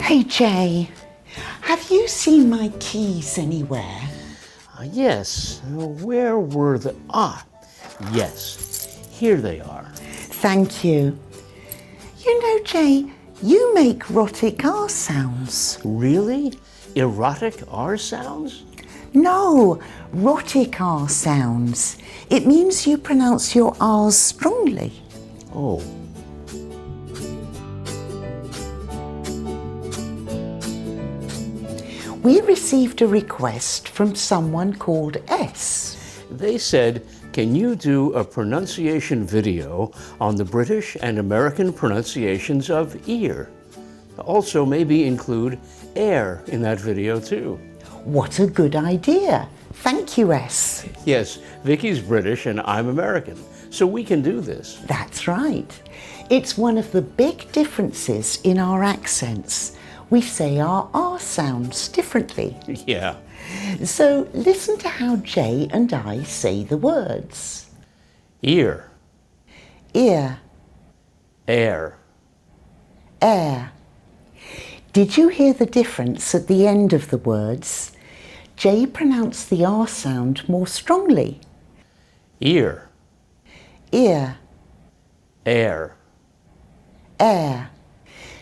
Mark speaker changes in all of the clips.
Speaker 1: Hey Jay, have you seen my keys anywhere?
Speaker 2: Yes, where were the... yes, here they are.
Speaker 1: Thank you. You know, Jay, you make rhotic R sounds.
Speaker 2: Really? Erotic R sounds?
Speaker 1: No, rhotic R sounds. It means you pronounce your R's strongly.
Speaker 2: Oh.
Speaker 1: We received a request from someone called S.
Speaker 2: They said, can you do a pronunciation video on the British and American pronunciations of ear? Also, maybe include air in that video too.
Speaker 1: What a good idea. Thank you, S.
Speaker 2: Yes, Vicki's British and I'm American, so we can do this.
Speaker 1: That's right. It's one of the big differences in our accents. We say our R sounds differently.
Speaker 2: Yeah.
Speaker 1: So listen to how Jay and I say the words.
Speaker 2: Ear.
Speaker 1: Ear.
Speaker 2: Air.
Speaker 1: Air. Did you hear the difference at the end of the words? Jay pronounced the R sound more strongly.
Speaker 2: Ear.
Speaker 1: Ear.
Speaker 2: Air.
Speaker 1: Air.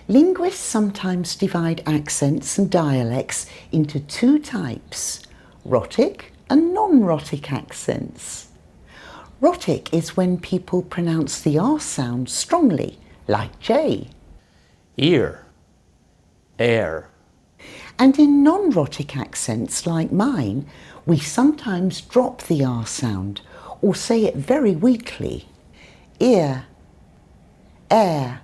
Speaker 1: Linguists sometimes divide accents and dialects into two types, rhotic and non-rhotic accents. Rhotic is when people pronounce the R sound strongly, like J.
Speaker 2: Ear. Air.
Speaker 1: And in non-rhotic accents like mine, we sometimes drop the R sound or say it very weakly. Ear. Air.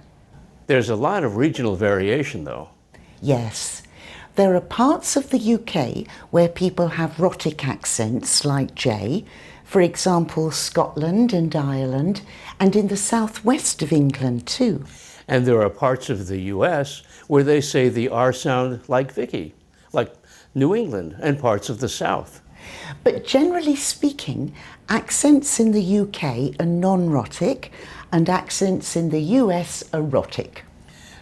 Speaker 2: There's a lot of regional variation though.
Speaker 1: Yes, there are parts of the UK where people have rhotic accents like J, for example Scotland and Ireland, and in the southwest of England too.
Speaker 2: And there are parts of the US where they say the R sound like Vicki, like New England and parts of the South.
Speaker 1: But generally speaking, accents in the UK are non-rhotic and accents in the US are rhotic.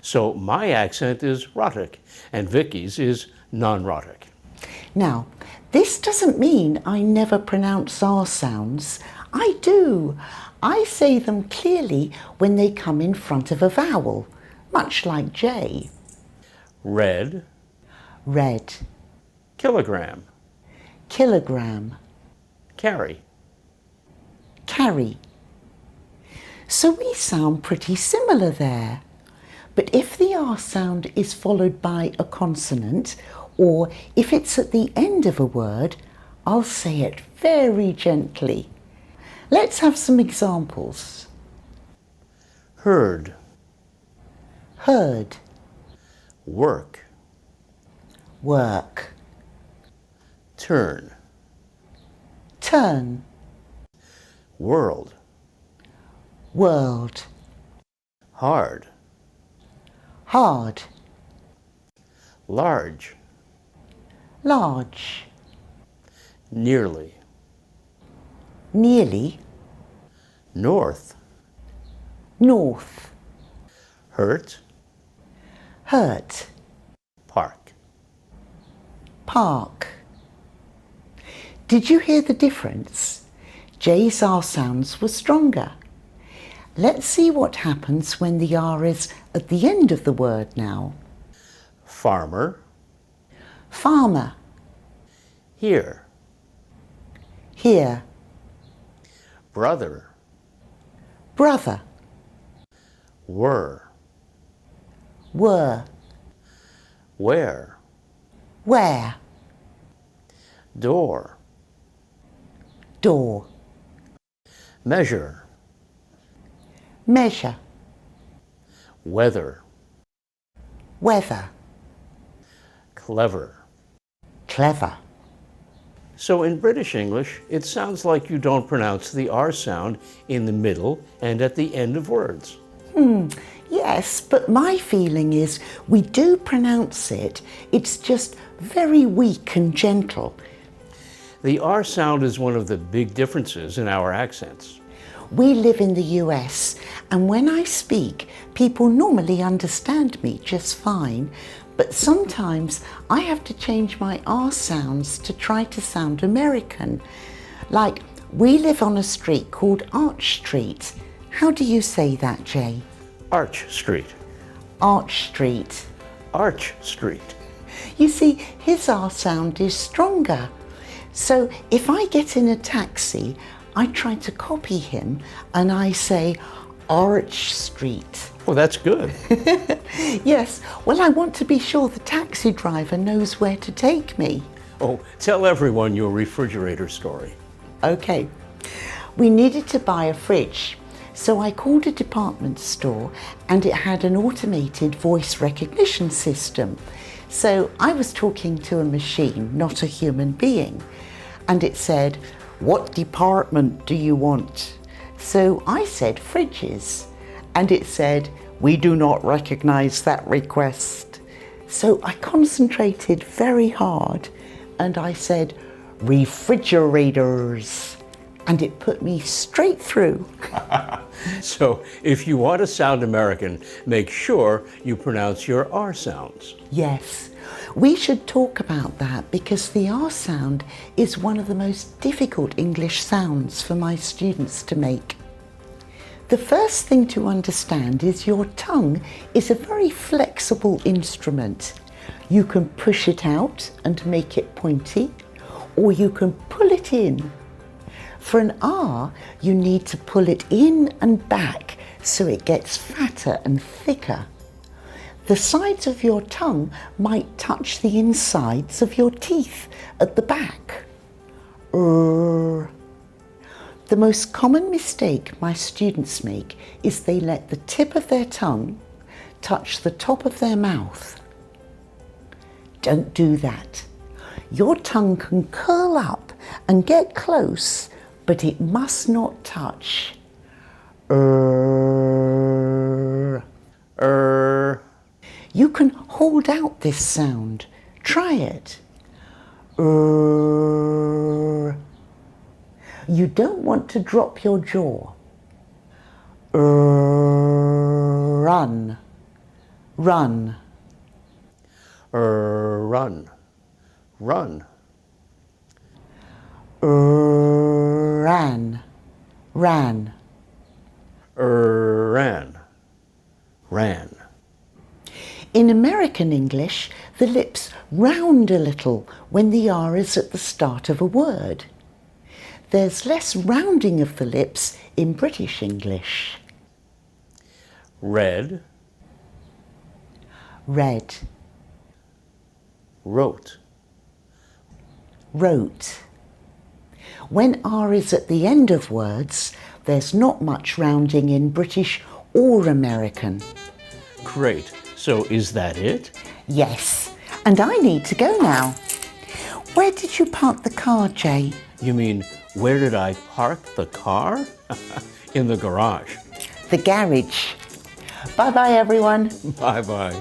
Speaker 2: So my accent is rhotic and Vicki's is non-rhotic.
Speaker 1: Now, this doesn't mean I never pronounce R sounds. I do. I say them clearly when they come in front of a vowel, much like J.
Speaker 2: Red.
Speaker 1: Red.
Speaker 2: Kilogram.
Speaker 1: Kilogram.
Speaker 2: Carry.
Speaker 1: Carry. So we sound pretty similar there. But if the R sound is followed by a consonant, or if it's at the end of a word, I'll say it very gently. Let's have some examples.
Speaker 2: Heard.
Speaker 1: Heard.
Speaker 2: Work.
Speaker 1: Work.
Speaker 2: Turn.
Speaker 1: Turn.
Speaker 2: World.
Speaker 1: World.
Speaker 2: Hard.
Speaker 1: Hard.
Speaker 2: Large.
Speaker 1: Large.
Speaker 2: Nearly.
Speaker 1: Nearly.
Speaker 2: North.
Speaker 1: North.
Speaker 2: Hurt.
Speaker 1: Hurt.
Speaker 2: Park.
Speaker 1: Park. Did you hear the difference? J's R sounds were stronger. Let's see what happens when the R is at the end of the word now.
Speaker 2: Farmer.
Speaker 1: Farmer.
Speaker 2: Here.
Speaker 1: Here.
Speaker 2: Brother.
Speaker 1: Brother.
Speaker 2: Were.
Speaker 1: Were.
Speaker 2: Where.
Speaker 1: Where.
Speaker 2: Door.
Speaker 1: Door.
Speaker 2: Measure.
Speaker 1: Measure.
Speaker 2: Weather.
Speaker 1: Weather.
Speaker 2: Clever.
Speaker 1: Clever.
Speaker 2: So in British English, it sounds like you don't pronounce the R sound in the middle and at the end of words.
Speaker 1: Yes, but my feeling is we do pronounce it. It's just very weak and gentle.
Speaker 2: The R sound is one of the big differences in our accents.
Speaker 1: We live in the US, and when I speak, people normally understand me just fine, but sometimes I have to change my R sounds to try to sound American. Like, we live on a street called Arch Street. How do you say that, Jay?
Speaker 2: Arch Street.
Speaker 1: Arch Street.
Speaker 2: Arch Street.
Speaker 1: You see, his R sound is stronger. So if I get in a taxi, I try to copy him and I say Arch Street.
Speaker 2: Well, that's good.
Speaker 1: Yes, well, I want to be sure the taxi driver knows where to take me.
Speaker 2: Oh, tell everyone your refrigerator story.
Speaker 1: Okay, we needed to buy a fridge, so I called a department store and it had an automated voice recognition system. So I was talking to a machine, not a human being, and it said, "What department do you want?" So I said fridges, and it said, "We do not recognize that request." So I concentrated very hard and I said, "Refrigerators," and it put me straight through.
Speaker 2: So if you want to sound American, make sure you pronounce your R sounds.
Speaker 1: Yes, we should talk about that because the R sound is one of the most difficult English sounds for my students to make. The first thing to understand is your tongue is a very flexible instrument. You can push it out and make it pointy, or you can pull it in. For an R, you need to pull it in and back so it gets fatter and thicker. The sides of your tongue might touch the insides of your teeth at the back. The most common mistake my students make is they let the tip of their tongue touch the top of their mouth. Don't do that. Your tongue can curl up and get close, but it must not touch. You can hold out this sound. Try it. You don't want to drop your jaw. Run. Run.
Speaker 2: Run. Run.
Speaker 1: Ran. Ran.
Speaker 2: Ran. Ran.
Speaker 1: In American English, the lips round a little when the R is at the start of a word. There's less rounding of the lips in British English.
Speaker 2: Read.
Speaker 1: Read.
Speaker 2: Wrote.
Speaker 1: Wrote. When R is at the end of words, there's not much rounding in British or American.
Speaker 2: Great. So is that it?
Speaker 1: Yes, and I need to go now. Where did you park the car, Jay?
Speaker 2: You mean, where did I park the car? In the garage.
Speaker 1: The garage. Bye-bye, everyone.
Speaker 2: Bye-bye.